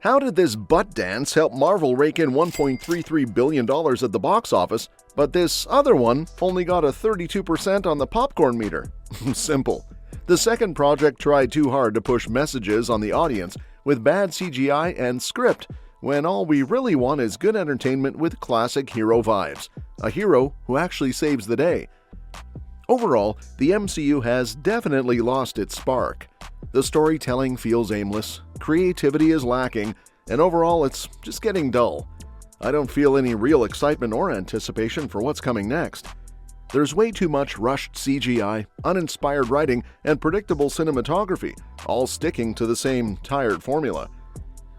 How did this butt dance help Marvel rake in $1.33 billion at the box office, but this other one only got a 32% on the popcorn meter? Simple. The second project tried too hard to push messages on the audience with bad CGI and script, when all we really want is good entertainment with classic hero vibes. A hero who actually saves the day. Overall, the MCU has definitely lost its spark. The storytelling feels aimless, creativity is lacking, and overall it's just getting dull. I don't feel any real excitement or anticipation for what's coming next. There's way too much rushed CGI, uninspired writing, and predictable cinematography, all sticking to the same tired formula.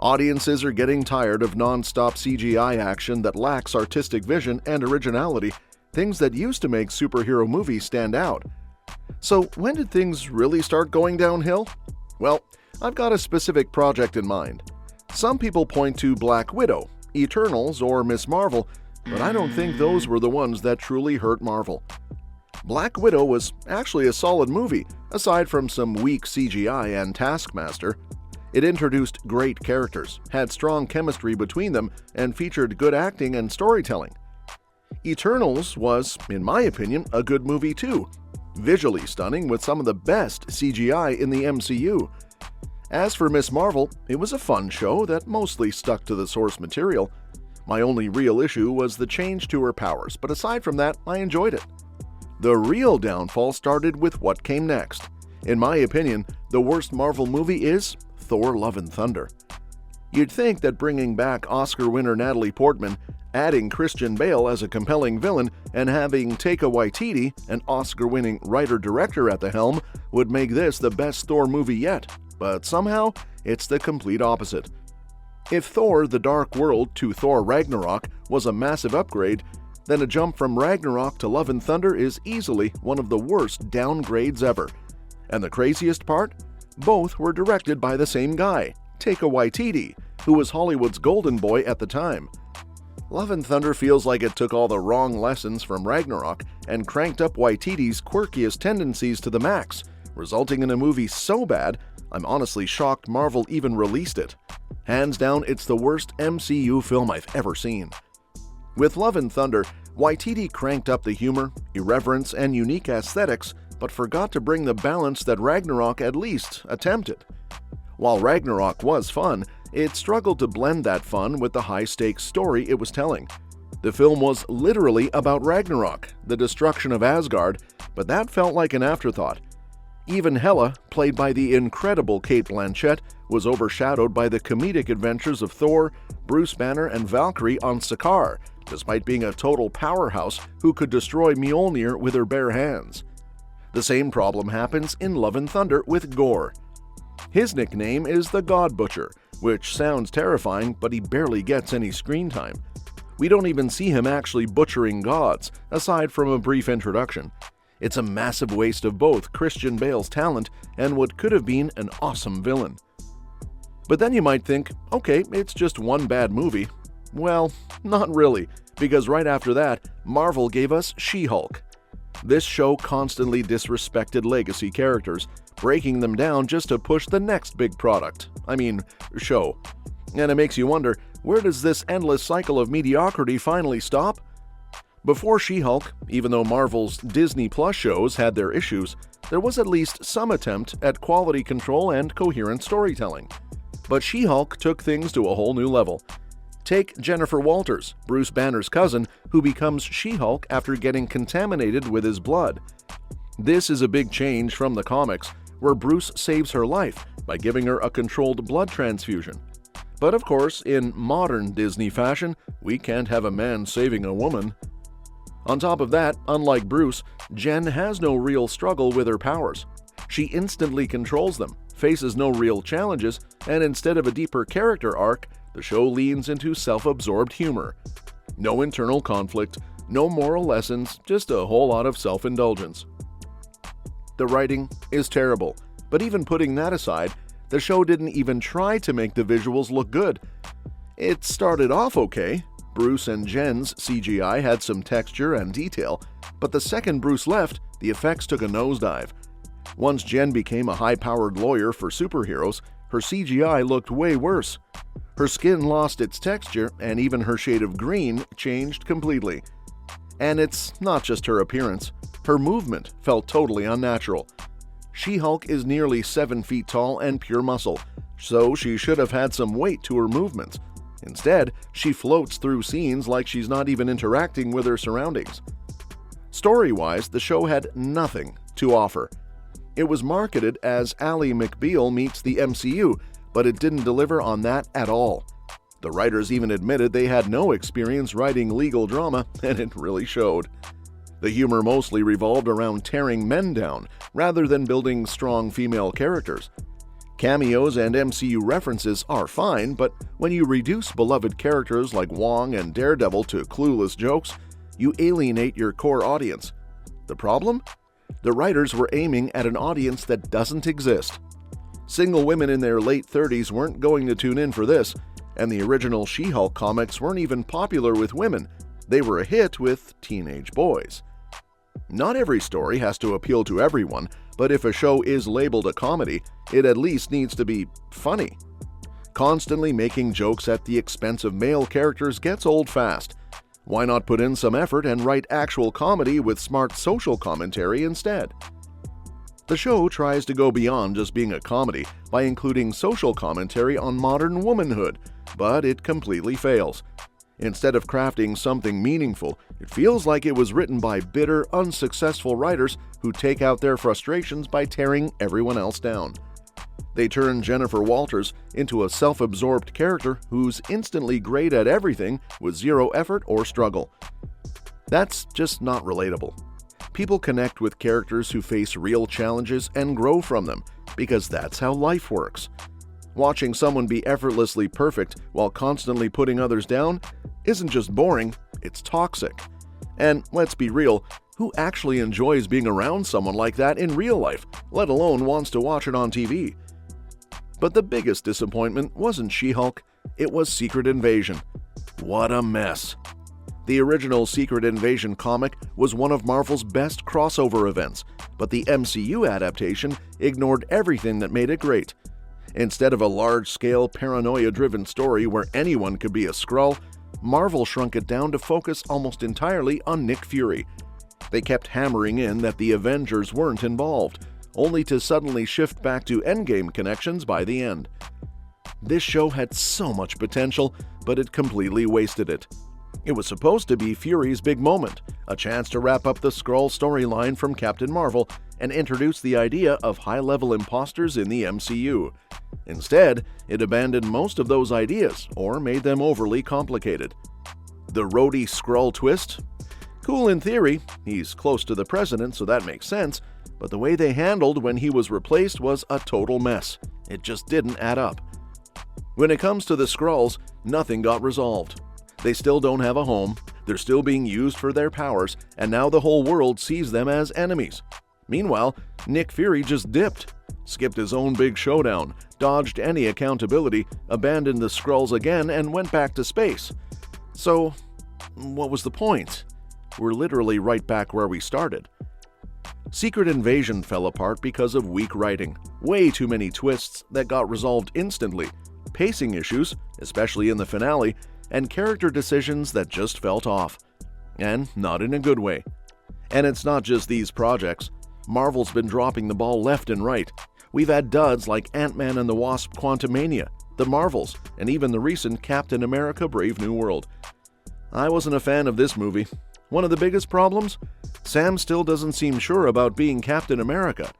Audiences are getting tired of non-stop CGI action that lacks artistic vision and originality, things that used to make superhero movies stand out. So when did things really start going downhill? Well, I've got a specific project in mind. Some people point to Black Widow, Eternals, or Ms. Marvel, but I don't think those were the ones that truly hurt Marvel. Black Widow was actually a solid movie, aside from some weak CGI and Taskmaster. It introduced great characters, had strong chemistry between them, and featured good acting and storytelling. Eternals was, in my opinion, a good movie too. Visually stunning with some of the best CGI in the MCU. As for Ms. Marvel, it was a fun show that mostly stuck to the source material. My only real issue was the change to her powers, but aside from that, I enjoyed it. The real downfall started with what came next. In my opinion, the worst Marvel movie is Thor: Love and Thunder. You'd think that bringing back Oscar winner Natalie Portman, adding Christian Bale as a compelling villain, and having Taika Waititi, an Oscar-winning writer-director at the helm, would make this the best Thor movie yet, but somehow it's the complete opposite. If Thor: The Dark World to Thor: Ragnarok was a massive upgrade, then a jump from Ragnarok to Love and Thunder is easily one of the worst downgrades ever. And the craziest part? Both were directed by the same guy, Taika Waititi, who was Hollywood's golden boy at the time. Love and Thunder feels like it took all the wrong lessons from Ragnarok and cranked up Waititi's quirkiest tendencies to the max, resulting in a movie so bad, I'm honestly shocked Marvel even released it. Hands down, it's the worst MCU film I've ever seen. With Love and Thunder, Waititi cranked up the humor, irreverence, and unique aesthetics, but forgot to bring the balance that Ragnarok at least attempted. While Ragnarok was fun, it struggled to blend that fun with the high-stakes story it was telling. The film was literally about Ragnarok, the destruction of Asgard, but that felt like an afterthought. Even Hela, played by the incredible Cate Blanchett, was overshadowed by the comedic adventures of Thor, Bruce Banner, and Valkyrie on Sakaar, despite being a total powerhouse who could destroy Mjolnir with her bare hands. The same problem happens in Love and Thunder with Gorr. His nickname is the God Butcher, which sounds terrifying, but he barely gets any screen time. We don't even see him actually butchering gods, aside from a brief introduction. It's a massive waste of both Christian Bale's talent and what could have been an awesome villain. But then you might think, okay, it's just one bad movie. Well, not really, because right after that, Marvel gave us She-Hulk. This show constantly disrespected legacy characters, breaking them down just to push the next big show. And it makes you wonder, where does this endless cycle of mediocrity finally stop? Before She-Hulk, even though Marvel's Disney Plus shows had their issues, there was at least some attempt at quality control and coherent storytelling. But She-Hulk took things to a whole new level. Take Jennifer Walters, Bruce Banner's cousin, who becomes She-Hulk after getting contaminated with his blood. This is a big change from the comics, where Bruce saves her life by giving her a controlled blood transfusion. But of course, in modern Disney fashion, we can't have a man saving a woman. On top of that, unlike Bruce, Jen has no real struggle with her powers. She instantly controls them, faces no real challenges, and instead of a deeper character arc, the show leans into self-absorbed humor. No internal conflict, no moral lessons, just a whole lot of self-indulgence. The writing is terrible, but even putting that aside, the show didn't even try to make the visuals look good. It started off okay. Bruce and Jen's CGI had some texture and detail, but the second Bruce left, the effects took a nosedive. Once Jen became a high-powered lawyer for superheroes, her CGI looked way worse. Her skin lost its texture, and even her shade of green changed completely. And it's not just her appearance. Her movement felt totally unnatural. She-Hulk is nearly 7 feet tall and pure muscle, so she should have had some weight to her movements. Instead, she floats through scenes like she's not even interacting with her surroundings. Story-wise, the show had nothing to offer. It was marketed as Ally McBeal meets the MCU, but it didn't deliver on that at all. The writers even admitted they had no experience writing legal drama, and it really showed. The humor mostly revolved around tearing men down, rather than building strong female characters. Cameos and MCU references are fine, but when you reduce beloved characters like Wong and Daredevil to clueless jokes, you alienate your core audience. The problem? The writers were aiming at an audience that doesn't exist. Single women in their late 30s weren't going to tune in for this, and the original She-Hulk comics weren't even popular with women. They were a hit with teenage boys. Not every story has to appeal to everyone, but if a show is labeled a comedy, it at least needs to be funny. Constantly making jokes at the expense of male characters gets old fast. Why not put in some effort and write actual comedy with smart social commentary instead? The show tries to go beyond just being a comedy by including social commentary on modern womanhood, but it completely fails. Instead of crafting something meaningful, it feels like it was written by bitter, unsuccessful writers who take out their frustrations by tearing everyone else down. They turn Jennifer Walters into a self-absorbed character who's instantly great at everything with zero effort or struggle. That's just not relatable. People connect with characters who face real challenges and grow from them, because that's how life works. Watching someone be effortlessly perfect while constantly putting others down isn't just boring, it's toxic. And let's be real, who actually enjoys being around someone like that in real life, let alone wants to watch it on TV? But the biggest disappointment wasn't She-Hulk, it was Secret Invasion. What a mess. The original Secret Invasion comic was one of Marvel's best crossover events, but the MCU adaptation ignored everything that made it great. Instead of a large-scale, paranoia-driven story where anyone could be a Skrull, Marvel shrunk it down to focus almost entirely on Nick Fury. They kept hammering in that the Avengers weren't involved, only to suddenly shift back to Endgame connections by the end. This show had so much potential, but it completely wasted it. It was supposed to be Fury's big moment, a chance to wrap up the Skrull storyline from Captain Marvel and introduce the idea of high-level imposters in the MCU. Instead, it abandoned most of those ideas or made them overly complicated. The Rhodey Skrull twist? Cool in theory, he's close to the president, so that makes sense, but the way they handled when he was replaced was a total mess. It just didn't add up. When it comes to the Skrulls, nothing got resolved. They still don't have a home, they're still being used for their powers, and now the whole world sees them as enemies. Meanwhile, Nick Fury just dipped, skipped his own big showdown, dodged any accountability, abandoned the Skrulls again, and went back to space. So, what was the point? We're literally right back where we started. Secret Invasion fell apart because of weak writing, way too many twists that got resolved instantly, pacing issues, especially in the finale, and character decisions that just felt off. And not in a good way. And it's not just these projects. Marvel's been dropping the ball left and right. We've had duds like Ant-Man and the Wasp: Quantumania, The Marvels, and even the recent Captain America: Brave New World. I wasn't a fan of this movie. One of the biggest problems? Sam still doesn't seem sure about being Captain America.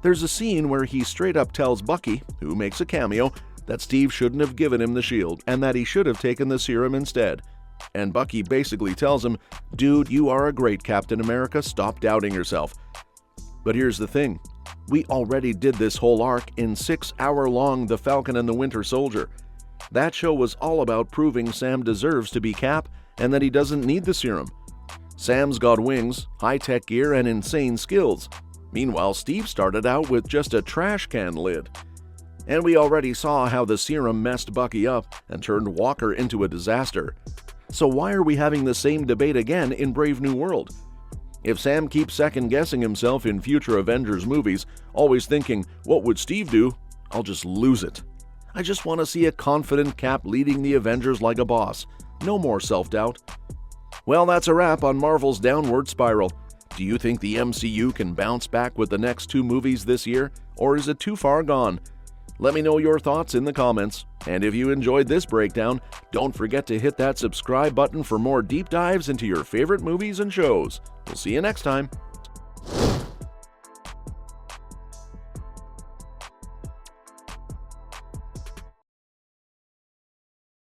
There's a scene where he straight up tells Bucky, who makes a cameo, that Steve shouldn't have given him the shield and that he should have taken the serum instead. And Bucky basically tells him, "Dude, you are a great Captain America, stop doubting yourself." But here's the thing. We already did this whole arc in 6-hour-long The Falcon and the Winter Soldier. That show was all about proving Sam deserves to be Cap and that he doesn't need the serum. Sam's got wings, high-tech gear, and insane skills. Meanwhile, Steve started out with just a trash can lid. And we already saw how the serum messed Bucky up and turned Walker into a disaster. So why are we having the same debate again in Brave New World? If Sam keeps second-guessing himself in future Avengers movies, always thinking, "What would Steve do?" I'll just lose it. I just want to see a confident Cap leading the Avengers like a boss. No more self-doubt. Well, that's a wrap on Marvel's downward spiral. Do you think the MCU can bounce back with the next 2 movies this year, or is it too far gone? Let me know your thoughts in the comments. And if you enjoyed this breakdown, don't forget to hit that subscribe button for more deep dives into your favorite movies and shows. We'll see you next time.